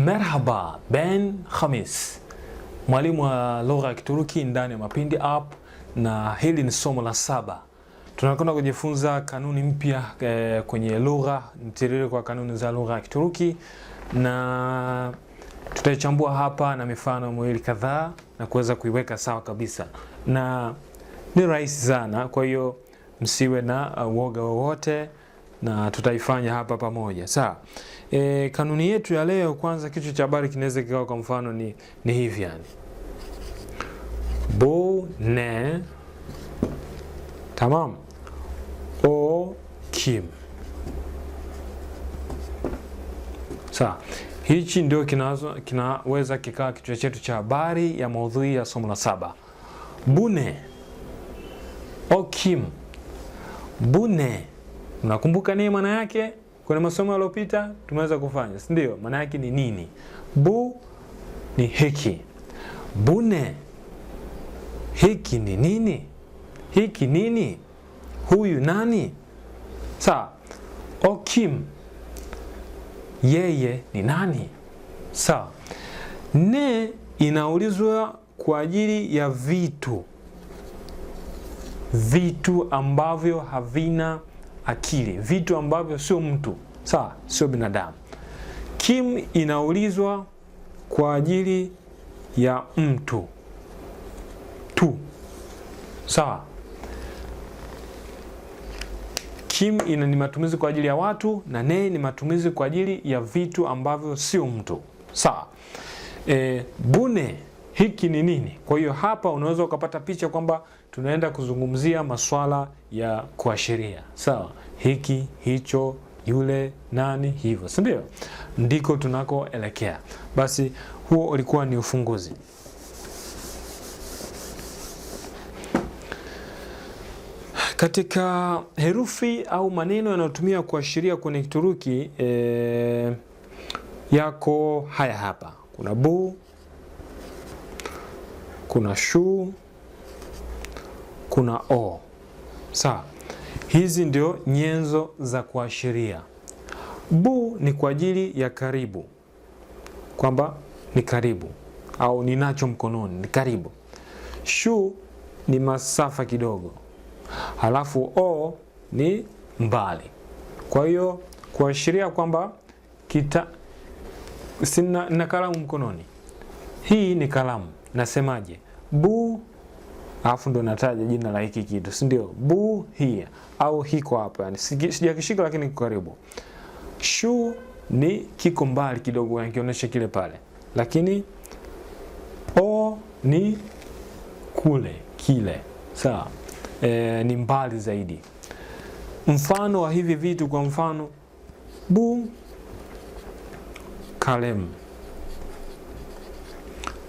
Merhaba, Ben Khamis, mwalimu wa lugha ya Kituruki ndani ya Mapindi App, na hili ni somo la 7. Tunakwenda kujifunza kanuni mpya kwenye lugha, mtiririko wa kanuni za lugha ya Kituruki, na tutaichambua hapa na mifano miwili kadhaa na kuweza kuiweka sawa kabisa. Na ni rahisi sana, kwa hiyo msiwe na uoga wowote na tutaifanya hapa pamoja. Sawa. Kanuni yetu ya leo, kwanza kichwa cha habari kinaweza kikawa kwa mfano ni hivi yani. Bu ne? Tamam. O kim? Sawa. Hichi ndio kinaweza kikawa kichwa chetu cha habari ya maudhui ya somo la 7. Bu ne? O kim? Bu ne? Unakumbuka nini maana yake? Kwenye masomo yaliyopita tumeweza kufanya, si ndio? Maana yake ni nini? Bu ni hiki. Bu ne? Hiki ni nini? Hiki nini? Huyu nani? Sawa. O kim? Yeye ni nani? Sawa. Ne inaulizwa kwa ajili ya vitu ambavyo havina akili, vitu ambavyo sio mtu, sawa, sio binadamu. Kim inaulizwa kwa ajili ya mtu tu, sawa. Kim ni matumizi kwa ajili ya watu, na ne ni matumizi kwa ajili ya vitu ambavyo sio mtu, sawa. Bune, hiki ni nini? Kwa hiyo hapa unaweza ukapata picha kwamba tunaenda kuzungumzia masuala ya kuashiria, sawa. Hiki, hicho, yule, nani, hivyo, si ndio? Ndiko tunakoelekea. Basi huo ulikuwa ni ufunguzi. Katika herufi au maneno yanayotumia kuashiria kwenye Kituruki yako haya hapa. Kuna bu, kuna shu, kuna o. Sawa. Hizi ndio nyenzo za kuashiria. Bu ni kwa ajili ya karibu, kwamba ni karibu au ninacho mkononi, ni karibu. Shu ni masafa kidogo. Halafu o ni mbali. Kwa hiyo kuashiria kwamba sina kalamu mkononi. Hii ni kalamu. Nasemaje? Bu, alafu ndo nataja jina la hiki kitu, si ndio? Bu hii au hiko hapa, yani sijakishika lakini kiko karibu. Shu ni kiko mbali kidogo, yankionyesha kile pale. Lakini o ni kule, kile. Sawa. Ni mbali zaidi. Mfano wa hivi vitu, kwa mfano bu kalem,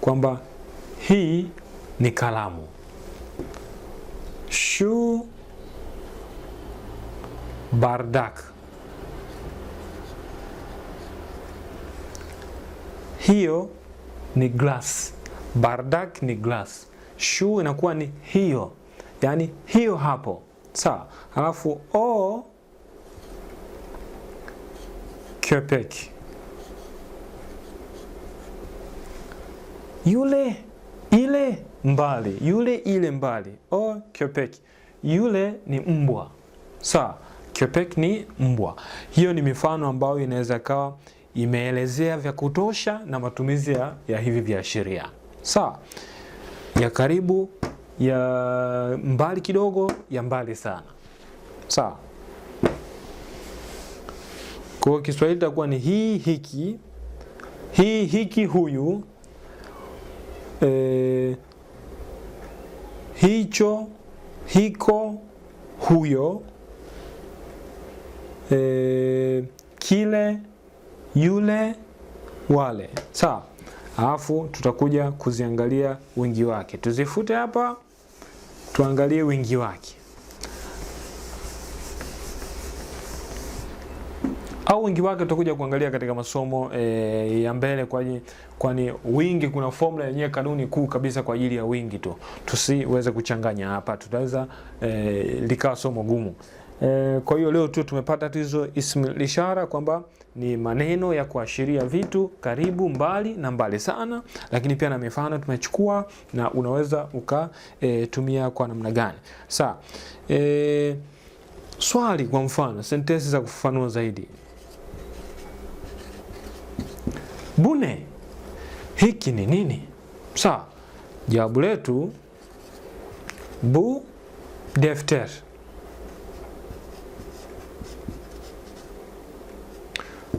kwamba hii ni kalamu. Shu bardak, hiyo ni glass. Bardak ni glass. Shu inakuwa ni hiyo, yani hiyo hapo, sawa. Halafu o köpek, yule, ile, mbali. Yule, ile, mbali. O köpek, yule ni mbwa, sawa. Köpek ni mbwa. Hiyo ni mifano ambayo inaweza kawa imeelezea vya kutosha na matumizi ya hivi viashiria, sawa. Ya karibu, ya mbali kidogo, ya mbali sana, sawa. Kwa Kiswahili itakuwa ni hii, hiki, hii, hiki, huyu, hicho, hiko, huyo, kile, yule, wale, sawa. Alafu tutakuja kuziangalia wingi wake. Tuzifute hapa, tuangalie wingi wake. Au wingi wake tutakuja kuangalia katika masomo ya mbele, kwani wingi kuna formula yenyewe, kanuni kuu kabisa kwa ajili ya wingi tu. Tusiweze kuchanganya hapa, tutaweza likawa somo gumu. Kwa hiyo leo tu tumepata hizo ismul ishara kwamba ni maneno ya kuashiria vitu karibu, mbali na mbali sana, lakini pia na mifano tumechukua na unaweza ukatumia kwa namna gani. Sawa. Swali kwa mfano, sentensi za kufafanua zaidi. Bune, hiki ni nini? Sawa. Jawabu letu bu defter.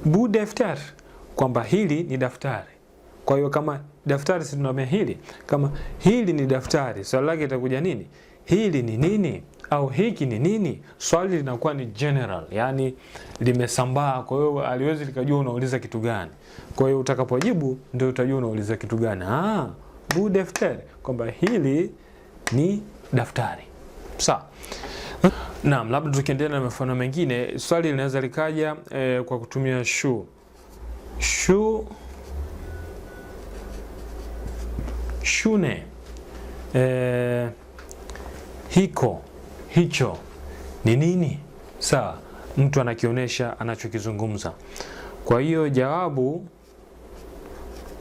Bu defter, kwamba hili ni daftari. Kwa hiyo kama daftari si tunaambia hili, kama hili ni daftari, swali lake itakuja nini? Hili ni nini? Au hiki ni nini? Swali linakuwa ni general, yani limesambaa, kwa hiyo aliwezi likajua unauliza kitu gani. Kwa hiyo utakapojibu ndio utajua unauliza kitu gani. Bu defter, kwamba hili ni daftari. Sawa. Naam, labda tukiendelea na mifano mengine, swali linaweza likaja kwa kutumia shu. Shu, shune, hiko, hicho ni nini? Sawa, mtu anakionyesha anachokizungumza. Kwa hiyo jawabu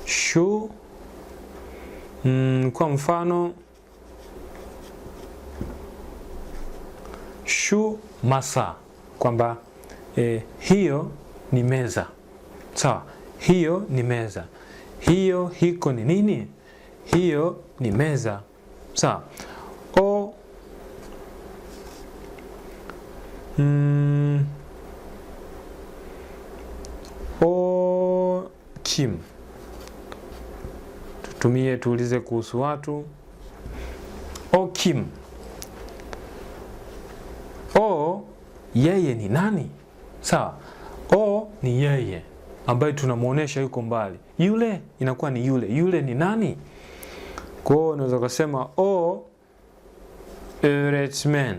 shu, kwa mfano shu masa, kwamba hiyo ni meza. Sawa, hiyo ni meza. Hiyo hiko ni nini? Hiyo ni meza. Sawa. O kim, tutumie tuulize kuhusu watu. O kim, o yeye ni nani? Sawa. O ni yeye ambaye tunamuonesha yuko mbali. Yule inakuwa ni yule. Yule ni nani? Kwa hiyo unaweza kusema o öğretmen.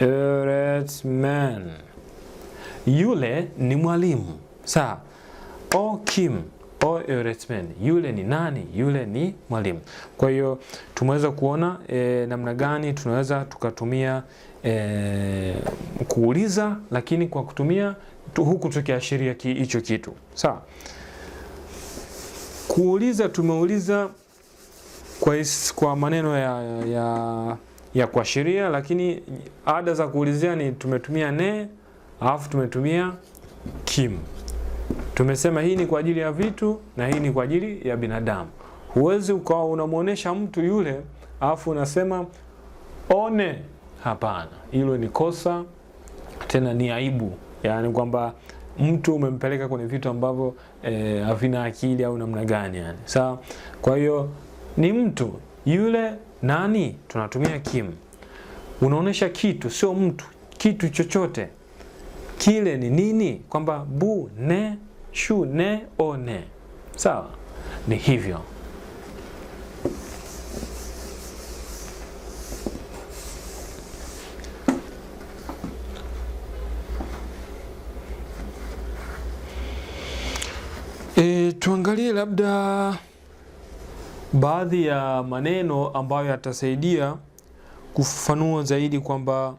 Öğretmen. Yule ni mwalimu. Sawa. O kim? O öğretmen. Yule ni nani? Yule ni mwalimu. Kwa hiyo tumeweza kuona namna gani tunaweza tukatumia kuuliza, lakini kwa kutumia huku tukiashiria hicho kitu. Sawa. Kuuliza, tumeuliza kwa maneno ya kuashiria, lakini ada za kuulizia ni tumetumia ne, alafu tumetumia kim. Tumesema hii ni kwa ajili ya vitu na hii ni kwa ajili ya binadamu. Huwezi ukawa unamuonesha mtu yule alafu unasema one. Hapana, hilo ni kosa, tena ni aibu. Yani kwamba mtu umempeleka kwenye vitu ambavyo havina akili au namna gani yani. Sawa? Kwa hiyo ni mtu yule nani, tunatumia kim. Unaonesha kitu, sio mtu, kitu chochote. Kile ni nini? Kwamba bu ne, shu ne, o ne. Sawa? Ni hivyo. Tuangalie labda baadhi ya maneno ambayo yatasaidia kufafanua zaidi kwamba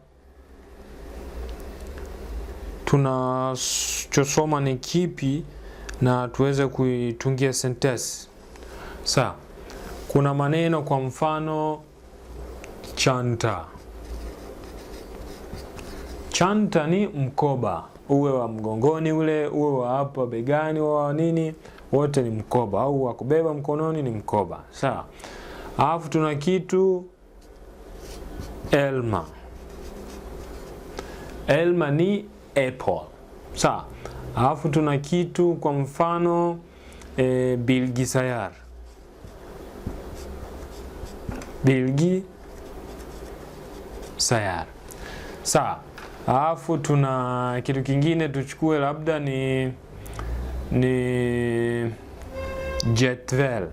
tunachosoma ni kipi na tuweze kuitungia sentensi. Sawa. Kuna maneno kwa mfano chanta. Chanta ni mkoba, uwe wa mgongoni ule, uwe wa hapa begani, uwe wa nini, wote ni mkoba, au wa kubeba mkononi ni mkoba. Sawa. Alafu tuna kitu elma. Elma ni apple. Sawa. Alafu tuna kitu kwa mfano bilgisayar. Bilgisayar. Sawa. Alafu tuna kitu kingine tuchukue labda ni jetvel.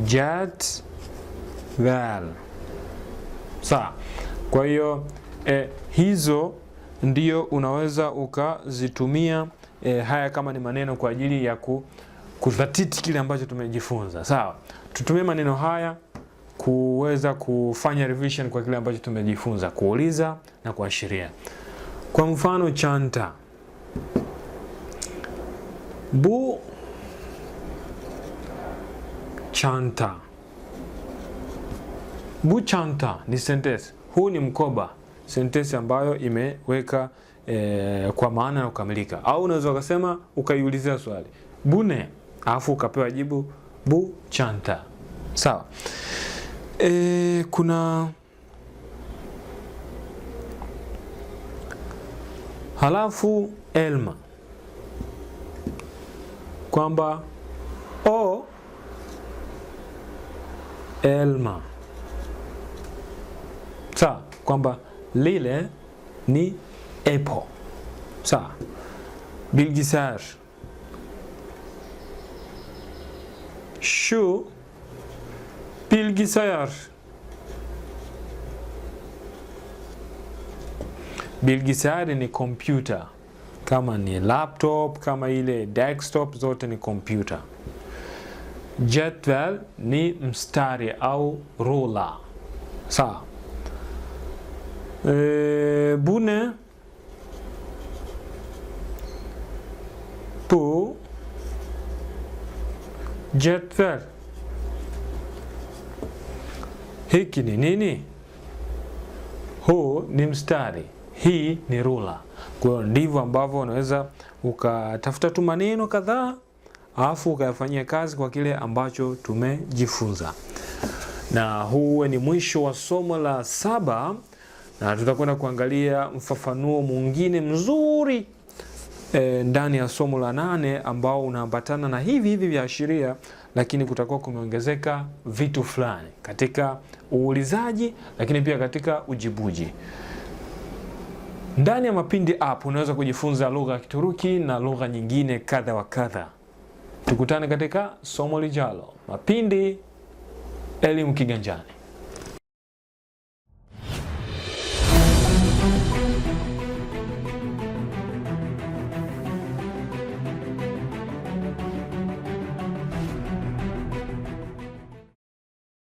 Jetvel. Sawa. Kwa hiyo hizo ndio unaweza ukazitumia haya kama ni maneno kwa ajili ya kudhatiti kile ambacho tumejifunza. Sawa. Tutumie maneno haya kuweza kufanya revision kwa kile ambacho tumejifunza, kuuliza na kuashiria. Kwa mfano chanta, bu chanta. Bu chanta ni sentence. Huu ni mkoba, sentence ambayo imeweka kwa maana ya kukamilika. Au unaweza ukasema ukaiulizia swali, bune, alafu ukapewa jibu bu chanta. Sawa. Kuna halafu elma, kwamba o elma. Sawa, kwamba lile ni apple. Sawa. Bilgisayar, şu bilgisayar. Bilgisayar ni computer, kama ni laptop, kama ile desktop, zote ni computer. Cetvel ni mstari au ruler. Sawa. Bu ne? Bu cetvel. Hiki ni nini? Huu ni mstari, hii ni rula. Kwa hiyo ndivyo ambavyo unaweza ukatafuta tu maneno kadhaa alafu ukayafanyia kazi kwa kile ambacho tumejifunza. Na huu ni mwisho wa somo la 7, na tutakwenda kuangalia mfafanuo mwingine mzuri ndani ya somo la 8 ambao unaambatana na hivi viashiria, lakini kutakuwa kumeongezeka vitu fulani katika uulizaji, lakini pia katika ujibuji. Ndani ya Mapindi app unaweza kujifunza lugha ya Kituruki na lugha nyingine kadha wa kadha. Tukutane katika somo lijalo. Mapindi, elimu kiganjani.